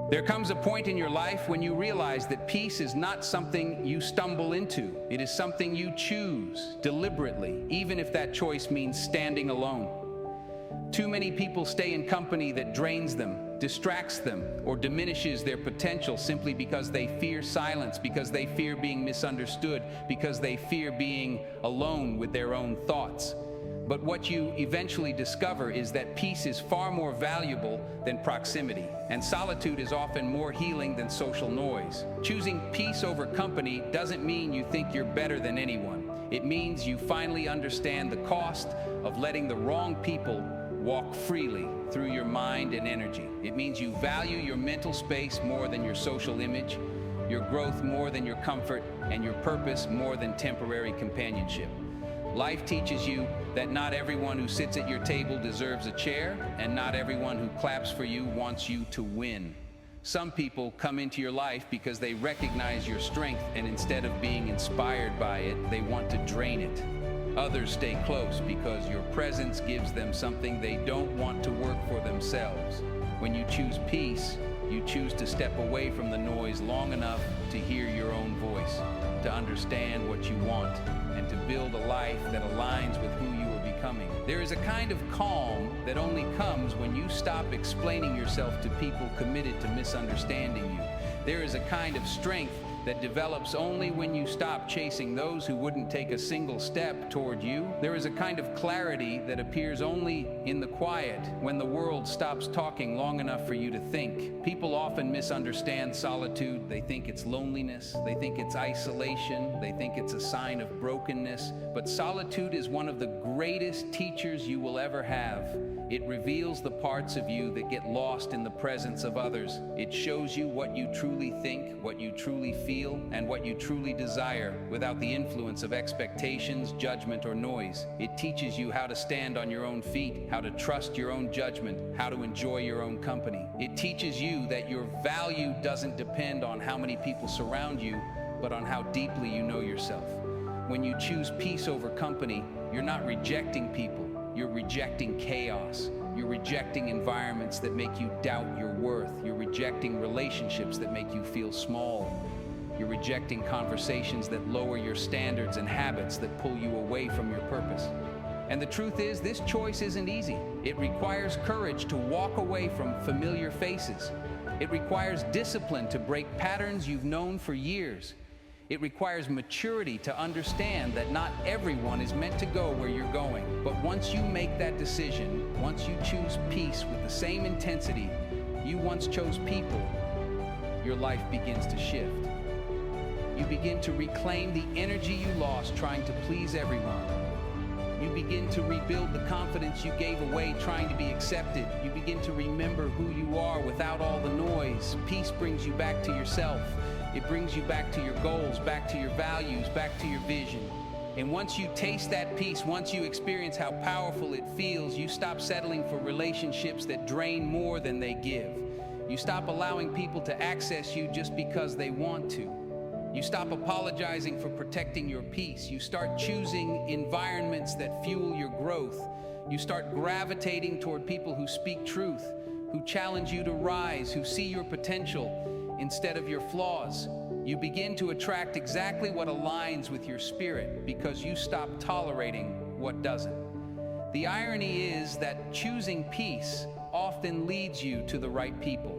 There comes a point in your life when you realize that peace is not something you stumble into. It is something you choose deliberately, even if that choice means standing alone. Too many people stay in company that drains them, distracts them, or diminishes their potential simply because they fear silence, because they fear being misunderstood, because they fear being alone with their own thoughts. But what you eventually discover is that peace is far more valuable than proximity, and solitude is often more healing than social noise. Choosing peace over company doesn't mean you think you're better than anyone. It means you finally understand the cost of letting the wrong people walk freely through your mind and energy. It means you value your mental space more than your social image, your growth more than your comfort, and your purpose more than temporary companionship. Life teaches you that not everyone who sits at your table deserves a chair, and not everyone who claps for you wants you to win. Some people come into your life because they recognize your strength, and instead of being inspired by it, they want to drain it. Others stay close because your presence gives them something they don't want to work for themselves. When you choose peace, you choose to step away from the noise long enough to hear your own voice, to understand what you want, and to build a life that aligns with who you are becoming. There is a kind of calm that only comes when you stop explaining yourself to people committed to misunderstanding you. There is a kind of strength that develops only when you stop chasing those who wouldn't take a single step toward you. There is a kind of clarity that appears only in the quiet when the world stops talking long enough for you to think. People often misunderstand solitude. They think it's loneliness. They think it's isolation. They think it's a sign of brokenness. But solitude is one of the greatest teachers you will ever have. It reveals the parts of you that get lost in the presence of others. It shows you what you truly think, what you truly feel, and what you truly desire without the influence of expectations, judgment, or noise. It teaches you how to stand on your own feet, how to trust your own judgment, how to enjoy your own company. It teaches you that your value doesn't depend on how many people surround you, but on how deeply you know yourself. When you choose peace over company, you're not rejecting people. You're rejecting chaos. You're rejecting environments that make you doubt your worth. You're rejecting relationships that make you feel small. You're rejecting conversations that lower your standards and habits that pull you away from your purpose. And the truth is, this choice isn't easy. It requires courage to walk away from familiar faces. It requires discipline to break patterns you've known for years. It requires maturity to understand that not everyone is meant to go where you're going. But once you make that decision, once you choose peace with the same intensity you once chose people, your life begins to shift. You begin to reclaim the energy you lost trying to please everyone. You begin to rebuild the confidence you gave away trying to be accepted. You begin to remember who you are without all the noise. Peace brings you back to yourself. It brings you back to your goals, back to your values, back to your vision. And once you taste that peace, once you experience how powerful it feels, you stop settling for relationships that drain more than they give. You stop allowing people to access you just because they want to. You stop apologizing for protecting your peace. You start choosing environments that fuel your growth. You start gravitating toward people who speak truth, who challenge you to rise, who see your potential instead of your flaws. You begin to attract exactly what aligns with your spirit because you stop tolerating what doesn't. The irony is that choosing peace often leads you to the right people.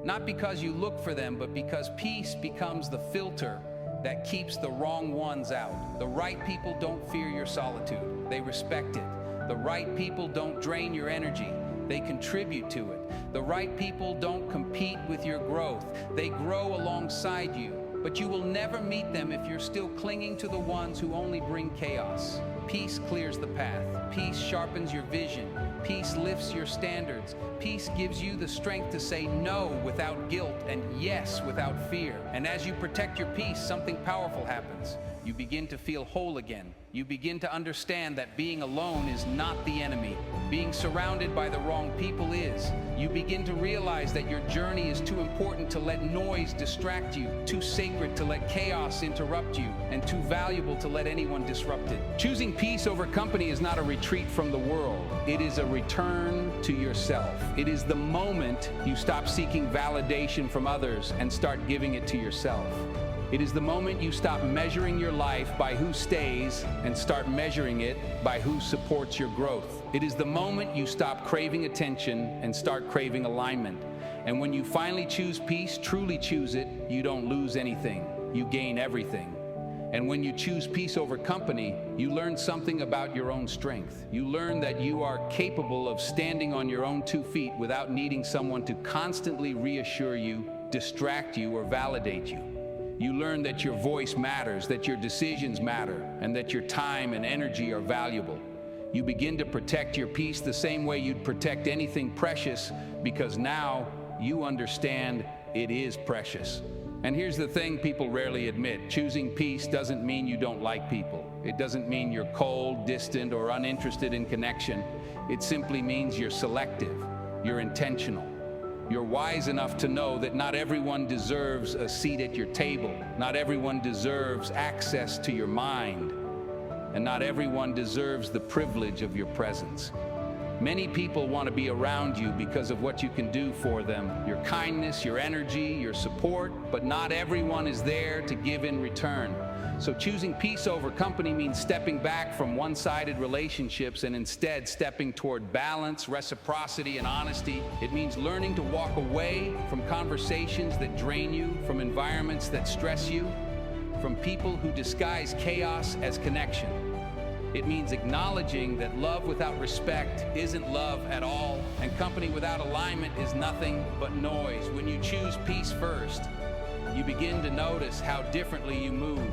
Not because you look for them, but because peace becomes the filter that keeps the wrong ones out. The right people don't fear your solitude. They respect it. The right people don't drain your energy. They contribute to it. The right people don't compete with your growth. They grow alongside you. But you will never meet them if you're still clinging to the ones who only bring chaos. Peace clears the path. Peace sharpens your vision. Peace lifts your standards. Peace gives you the strength to say no without guilt and yes without fear. And as you protect your peace, something powerful happens. You begin to feel whole again. You begin to understand that being alone is not the enemy. Being surrounded by the wrong people is. You begin to realize that your journey is too important to let noise distract you, too sacred to let chaos interrupt you, and too valuable to let anyone disrupt it. Choosing peace over company is not a retreat from the world. It is a return to yourself. It is the moment you stop seeking validation from others and start giving it to yourself. It is the moment you stop measuring your life by who stays and start measuring it by who supports your growth. It is the moment you stop craving attention and start craving alignment. And when you finally choose peace, truly choose it, you don't lose anything, you gain everything. And when you choose peace over company, you learn something about your own strength. You learn that you are capable of standing on your own 2 feet without needing someone to constantly reassure you, distract you, or validate you. You learn that your voice matters, that your decisions matter, and that your time and energy are valuable. You begin to protect your peace the same way you'd protect anything precious, because now you understand it is precious. And here's the thing people rarely admit. Choosing peace doesn't mean you don't like people. It doesn't mean you're cold, distant, or uninterested in connection. It simply means you're selective, you're intentional. You're wise enough to know that not everyone deserves a seat at your table. Not everyone deserves access to your mind. And not everyone deserves the privilege of your presence. Many people want to be around you because of what you can do for them, your kindness, your energy, your support, but not everyone is there to give in return. So choosing peace over company means stepping back from one-sided relationships and instead stepping toward balance, reciprocity, and honesty. It means learning to walk away from conversations that drain you, from environments that stress you, from people who disguise chaos as connection. It means acknowledging that love without respect isn't love at all, and company without alignment is nothing but noise. When you choose peace first, you begin to notice how differently you move.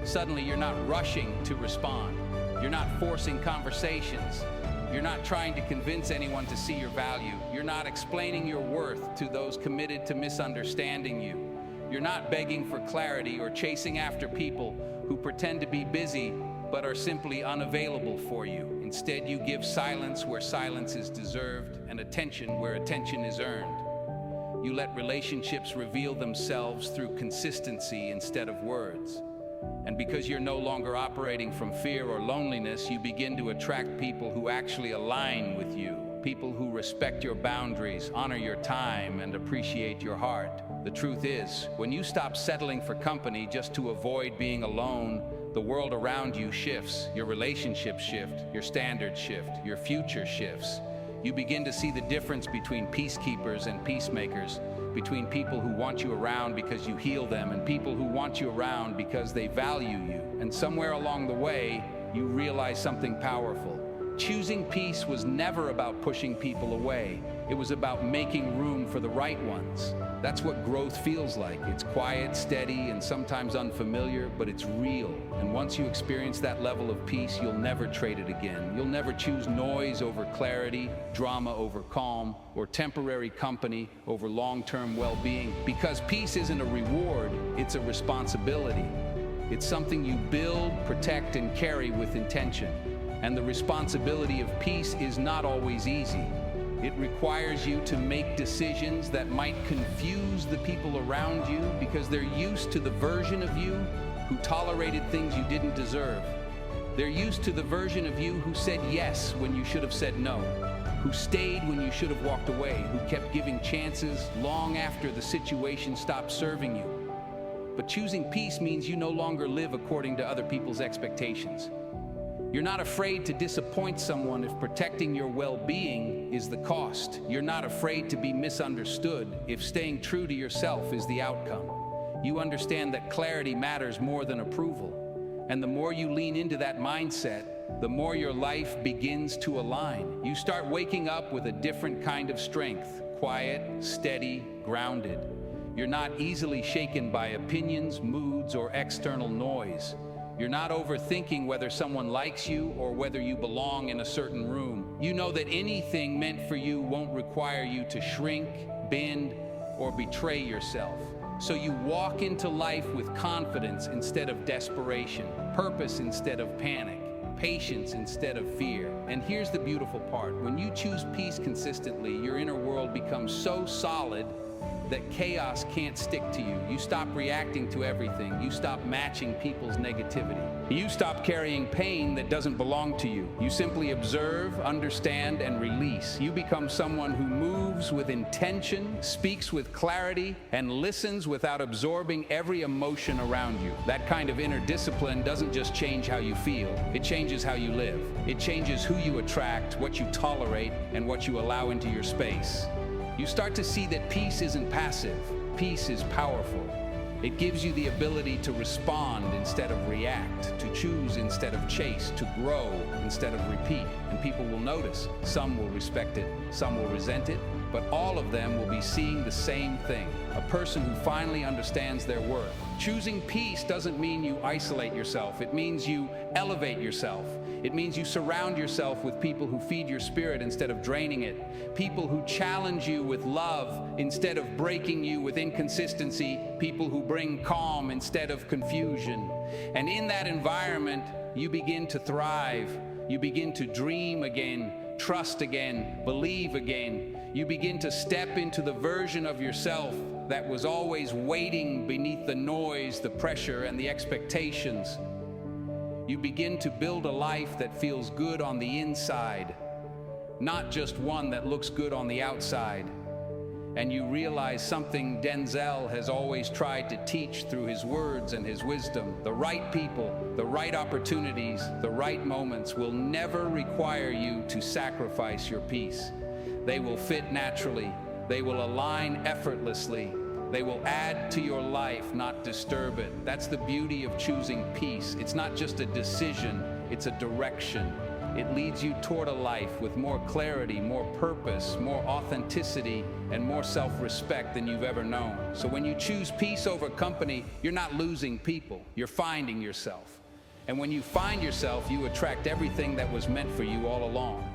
Suddenly, you're not rushing to respond. You're not forcing conversations. You're not trying to convince anyone to see your value. You're not explaining your worth to those committed to misunderstanding you. You're not begging for clarity or chasing after people who pretend to be busy but are simply unavailable for you. Instead, you give silence where silence is deserved and attention where attention is earned. You let relationships reveal themselves through consistency instead of words. And because you're no longer operating from fear or loneliness, you begin to attract people who actually align with you, people who respect your boundaries, honor your time, and appreciate your heart. The truth is, when you stop settling for company just to avoid being alone, the world around you shifts, your relationships shift, your standards shift, your future shifts. You begin to see the difference between peacekeepers and peacemakers, between people who want you around because you heal them and people who want you around because they value you. And somewhere along the way, you realize something powerful. Choosing peace was never about pushing people away. It was about making room for the right ones. That's what growth feels like. It's quiet, steady, and sometimes unfamiliar, but it's real. And once you experience that level of peace, you'll never trade it again. You'll never choose noise over clarity, drama over calm, or temporary company over long-term well-being. Because peace isn't a reward, it's a responsibility. It's something you build, protect, and carry with intention. And the responsibility of peace is not always easy. It requires you to make decisions that might confuse the people around you because they're used to the version of you who tolerated things you didn't deserve. They're used to the version of you who said yes when you should have said no, who stayed when you should have walked away, who kept giving chances long after the situation stopped serving you. But choosing peace means you no longer live according to other people's expectations. You're not afraid to disappoint someone if protecting your well-being is the cost. You're not afraid to be misunderstood if staying true to yourself is the outcome. You understand that clarity matters more than approval. And the more you lean into that mindset, the more your life begins to align. You start waking up with a different kind of strength, quiet, steady, grounded. You're not easily shaken by opinions, moods, or external noise. You're not overthinking whether someone likes you or whether you belong in a certain room. You know that anything meant for you won't require you to shrink, bend, or betray yourself. So you walk into life with confidence instead of desperation, purpose instead of panic, patience instead of fear. And here's the beautiful part. When you choose peace consistently, your inner world becomes so solid that chaos can't stick to you. You stop reacting to everything. You stop matching people's negativity. You stop carrying pain that doesn't belong to you. You simply observe, understand, and release. You become someone who moves with intention, speaks with clarity, and listens without absorbing every emotion around you. That kind of inner discipline doesn't just change how you feel. It changes how you live. It changes who you attract, what you tolerate, and what you allow into your space. You start to see that peace isn't passive. Peace is powerful. It gives you the ability to respond instead of react, to choose instead of chase, to grow instead of repeat. And people will notice. Some will respect it, some will resent it, but all of them will be seeing the same thing. A person who finally understands their worth. Choosing peace doesn't mean you isolate yourself. It means you elevate yourself. It means you surround yourself with people who feed your spirit instead of draining it. People who challenge you with love instead of breaking you with inconsistency. People who bring calm instead of confusion. And in that environment, you begin to thrive. You begin to dream again, trust again, believe again. You begin to step into the version of yourself that was always waiting beneath the noise, the pressure, and the expectations. You begin to build a life that feels good on the inside, not just one that looks good on the outside. And you realize something Denzel has always tried to teach through his words and his wisdom. The right people, the right opportunities, the right moments will never require you to sacrifice your peace. They will fit naturally. They will align effortlessly. They will add to your life, not disturb it. That's the beauty of choosing peace. It's not just a decision, it's a direction. It leads you toward a life with more clarity, more purpose, more authenticity, and more self-respect than you've ever known. So when you choose peace over company, you're not losing people, you're finding yourself. And when you find yourself, you attract everything that was meant for you all along.